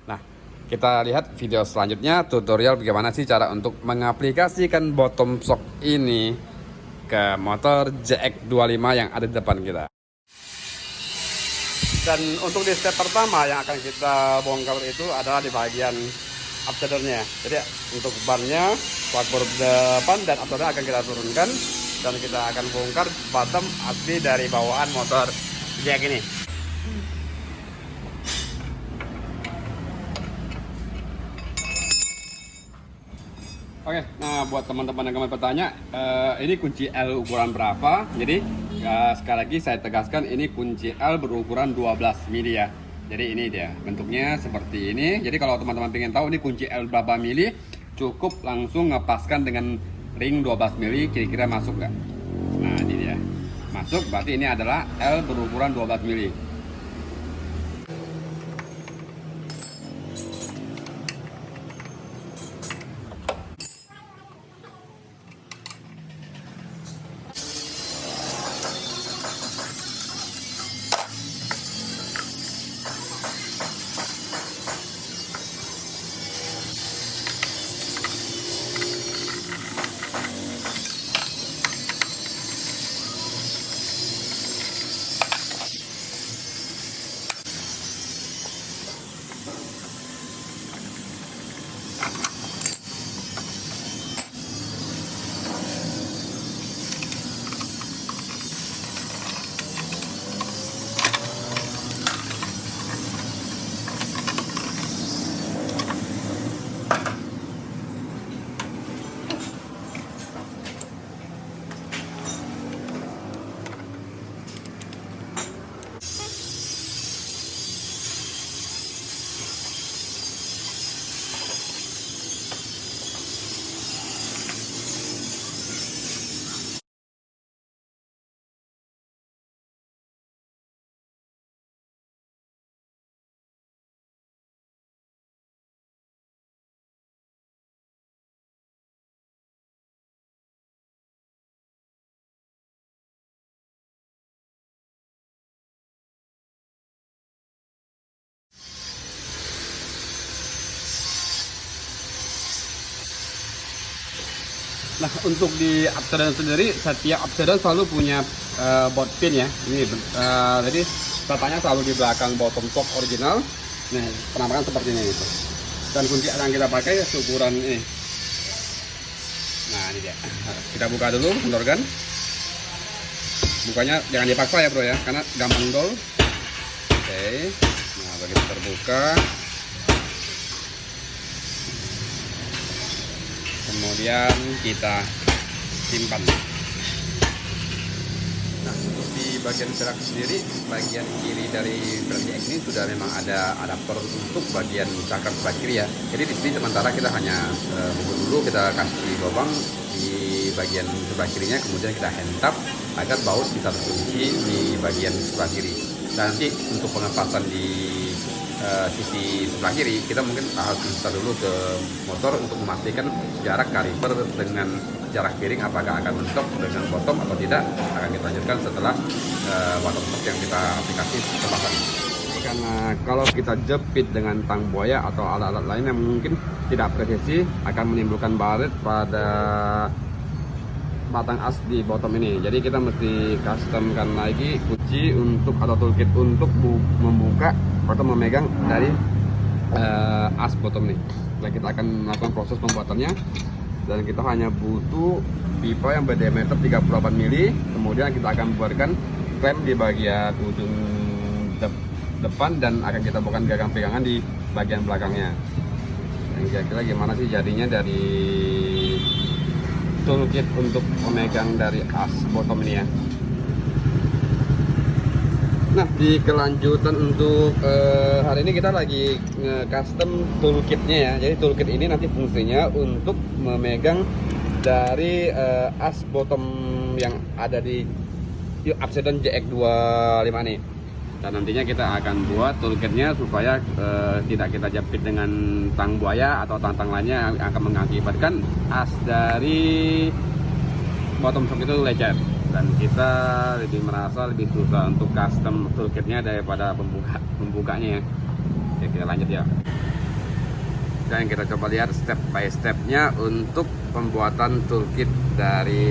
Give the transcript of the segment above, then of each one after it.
Nah, kita lihat video selanjutnya, tutorial bagaimana sih cara untuk mengaplikasikan bottom shock ini ke motor JX25 yang ada di depan kita. Dan untuk di step pertama yang akan kita bongkar itu adalah di bagian upsidernya. Jadi untuk bannya, spakbor depan dan upsider akan kita turunkan dan kita akan bongkar bottom asli dari bawaan motor JX ini. Oke, nah buat teman-teman yang kemarin bertanya, ini kunci L ukuran berapa? Jadi sekali lagi saya tegaskan, ini kunci L berukuran 12 mili ya. Jadi ini dia bentuknya seperti ini. Jadi kalau teman-teman ingin tahu ini kunci L berapa mili, cukup langsung ngepaskan dengan ring 12 mili, kira-kira masuk nggak? Nah ini dia, masuk, berarti ini adalah L berukuran 12 mili. Nah, untuk di upsider sendiri, setiap upsider selalu punya bolt pin ya. Ini jadi letaknya selalu di belakang bottom shock original. Nah, penampakan seperti ini gitu. Dan kunci yang kita pakai ukuran ini. Nah, ini dia. Kita buka dulu, kendorkan. Bukanya jangan dipaksa ya bro ya, karena gampang dol. Oke. Nah, begitu terbuka, kemudian kita simpan. Nah, untuk di bagian velg sendiri, bagian kiri dari velg ini sudah memang ada adapter untuk bagian cakram sebelah kiri ya. Jadi di sini sementara kita hanya buka dulu, kita kasih lubang di bagian sebelah kirinya, kemudian kita hand tap agar baut bisa terkunci di bagian sebelah kiri. Dan nanti untuk pengepasan di sisi sebelah kiri, kita mungkin harus putar dulu ke motor untuk memastikan jarak kaliper dengan jarak piring apakah akan mentok dengan bottom atau tidak, akan kita lanjutkan setelah bottom shock yang kita aplikasi terpasang. Karena kalau kita jepit dengan tang buaya atau alat-alat lain yang mungkin tidak presisi, akan menimbulkan baret pada batang as di bottom ini. Jadi kita mesti customkan lagi kunci untuk atau toolkit untuk membuka atau memegang dari as bottom ini. Nah, kita akan melakukan proses pembuatannya, dan kita hanya butuh pipa yang berdiameter 38 mili. Kemudian kita akan buatkan klem di bagian ujung depan dan akan kita buatkan gagang pegangan di bagian belakangnya. Dan kira-kira gimana sih jadinya dari toolkit untuk memegang dari as bottom ini ya. Nah, di kelanjutan untuk hari ini kita lagi custom toolkitnya ya. Jadi toolkit ini nanti fungsinya untuk memegang dari as bottom yang ada di upsider JX25 nih. Dan nantinya kita akan buat toolkitnya supaya tidak kita jepit dengan tang buaya atau tang lainnya yang akan mengakibatkan as dari bottom shock itu lecet, dan kita merasa lebih susah untuk custom toolkitnya daripada pembukanya ya. Oke, kita lanjut ya. Dan kita coba lihat step by stepnya untuk pembuatan toolkit dari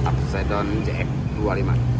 Upsidon JX25.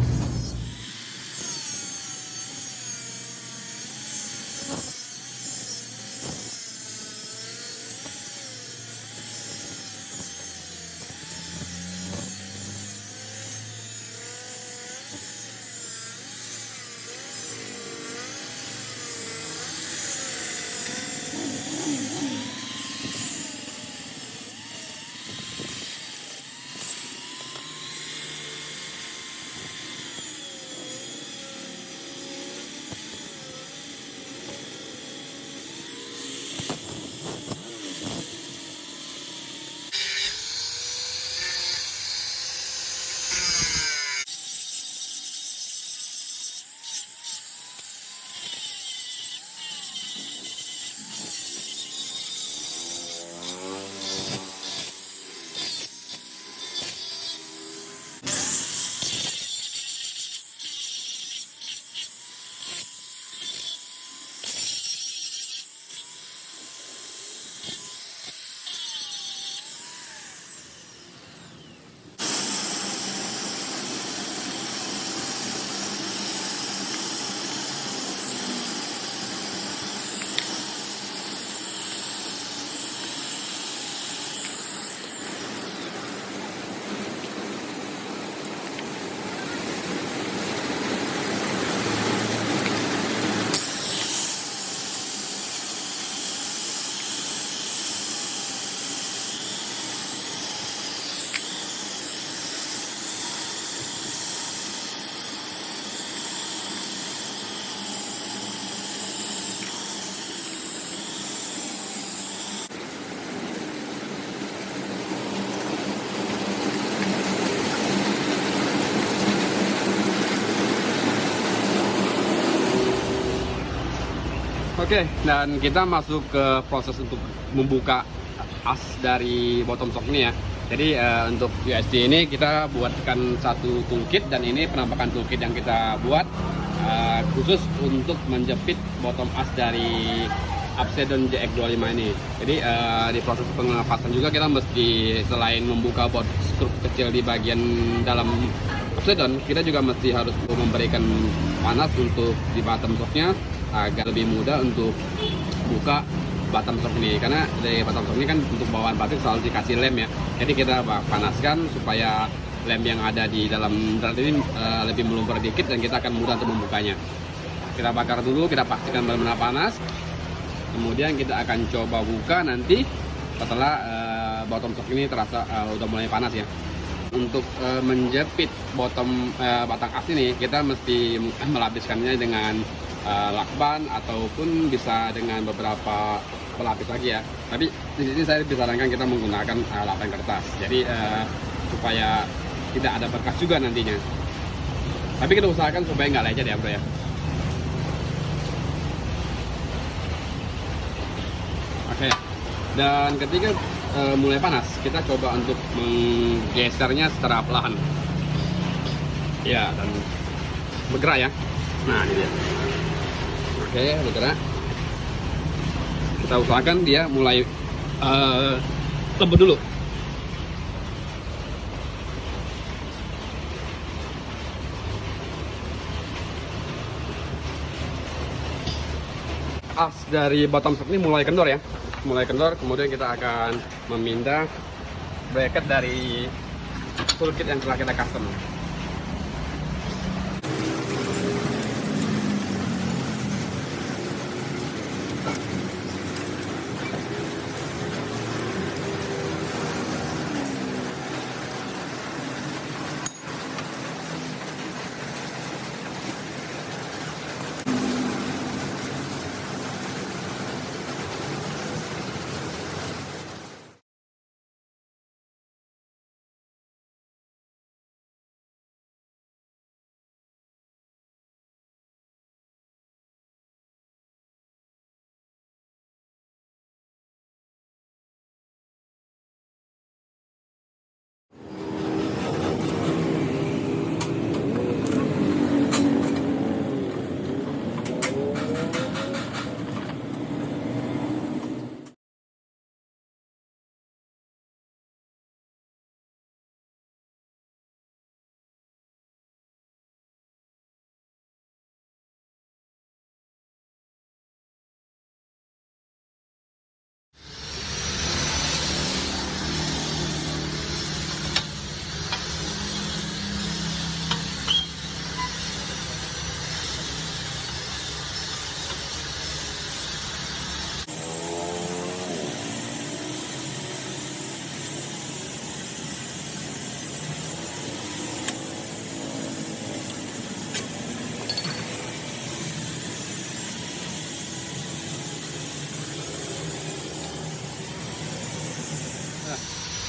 Oke, dan kita masuk ke proses untuk membuka as dari bottom shock ini ya. Jadi untuk USD ini kita buatkan satu toolkit, dan ini penampakan toolkit yang kita buat khusus untuk menjepit bottom as dari Upsidon JX25 ini. Jadi di proses pengelepasan juga kita mesti, selain membuka bot skrup kecil di bagian dalam Upsidon, kita juga mesti harus memberikan panas untuk di bottom shocknya agar lebih mudah untuk buka bottom shock ini, karena dari bottom shock ini kan untuk bawaan batik selalu dikasih lem ya. Jadi kita panaskan supaya lem yang ada di dalam drat ini lebih meluber dikit, dan kita akan mudah untuk membukanya. Kita bakar dulu, kita pastikan benar-benar panas, kemudian kita akan coba buka nanti setelah bottom shock ini terasa udah mulai panas ya. Untuk menjepit batang as ini, kita mesti melapiskannya dengan lakban ataupun bisa dengan beberapa pelapis lagi ya. Tapi di sini saya disarankan kita menggunakan lakban kertas. Jadi supaya tidak ada bekas juga nantinya. Tapi kita usahakan supaya nggak lecet ya bro ya. Oke. Dan ketika mulai panas, kita coba untuk menggesernya secara perlahan. Ya, dan bergerak ya. Nah, ini dia. Oke, bergerak. Kita usahakan dia mulai lembut dulu. As dari bottom shock ini mulai kendor ya. Mulai kendor, kemudian kita akan memindah bracket dari toolkit yang telah kita custom.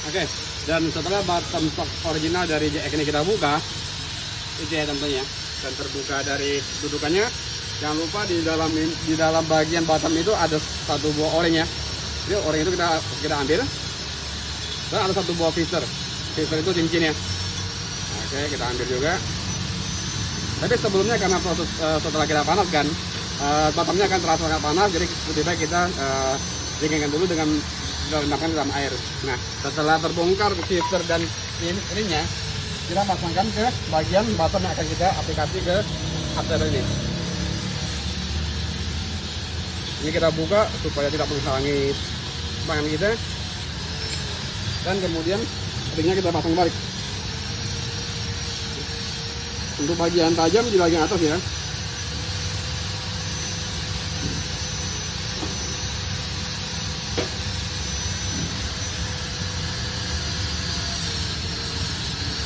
Oke, dan setelah bottom shock original dari JX ini kita buka, itu ya tentunya, dan terbuka dari dudukannya, jangan lupa di dalam bagian bottom itu ada satu buah o-ring ya. Jadi o-ring itu kita ambil, dan ada satu buah visor itu cincinnya. Oke, kita ambil juga. Tapi sebelumnya karena proses setelah kita panaskan, bottomnya akan terasa sangat panas, jadi lebih baik kita dinginkan dulu dengan direndamkan dalam air. Nah, setelah terbongkar visor dan ininya, kita pasangkan ke bagian bottom yang akan kita aplikasi ke upsider ini. Ini kita buka supaya tidak menghalangi tangan kita, dan kemudian ringnya kita pasang balik. Untuk bagian tajam di bagian atas ya.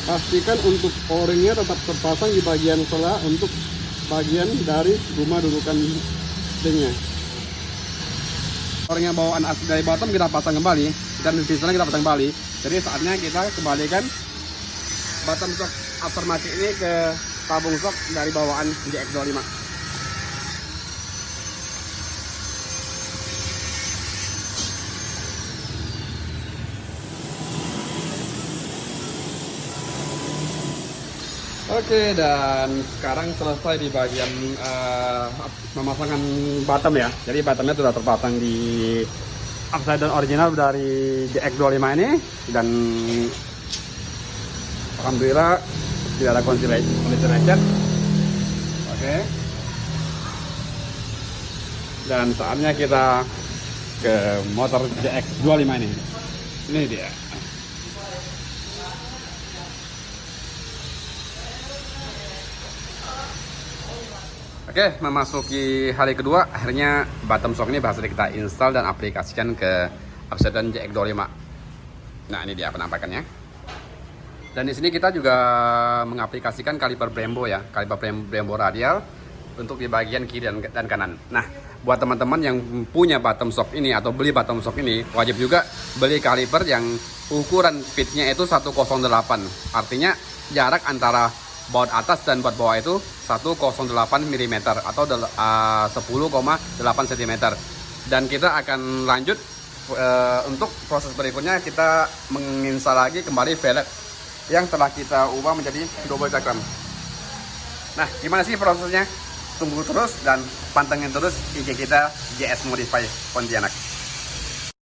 Pastikan untuk o-ringnya tetap terpasang di bagian sela untuk bagian dari rumah dudukan ringnya. O-ringnya bawaan asli dari bottom kita pasang kembali, dan visornya kita pasang kembali. Jadi saatnya kita kembalikan bottom shock aftermarket ini ke tabung shock dari bawaan JX25. Oke, dan sekarang selesai di bagian memasangkan bottom ya. Jadi bottomnya sudah terpasang di upside down original dari JX25 ini, dan alhamdulillah tidak ada collision. Oke. Dan saatnya kita ke motor JX25 ini. Ini dia. Oke, memasuki hari kedua, akhirnya bottom shock ini berhasil kita install dan aplikasikan ke upside down JX25. Nah, ini dia penampakannya. Dan di sini kita juga mengaplikasikan kaliper Brembo ya, kaliper Brembo radial untuk di bagian kiri dan kanan. Nah, buat teman-teman yang punya bottom shock ini atau beli bottom shock ini, wajib juga beli kaliper yang ukuran pitnya itu 108. Artinya jarak antara baut atas dan baut bawah itu 108 mm atau 10,8 cm. Dan kita akan lanjut untuk proses berikutnya, kita menginstal lagi kembali velg yang telah kita ubah menjadi double cakram. Nah, gimana sih prosesnya? Tunggu terus dan pantengin terus IG kita JS Modify Pontianak.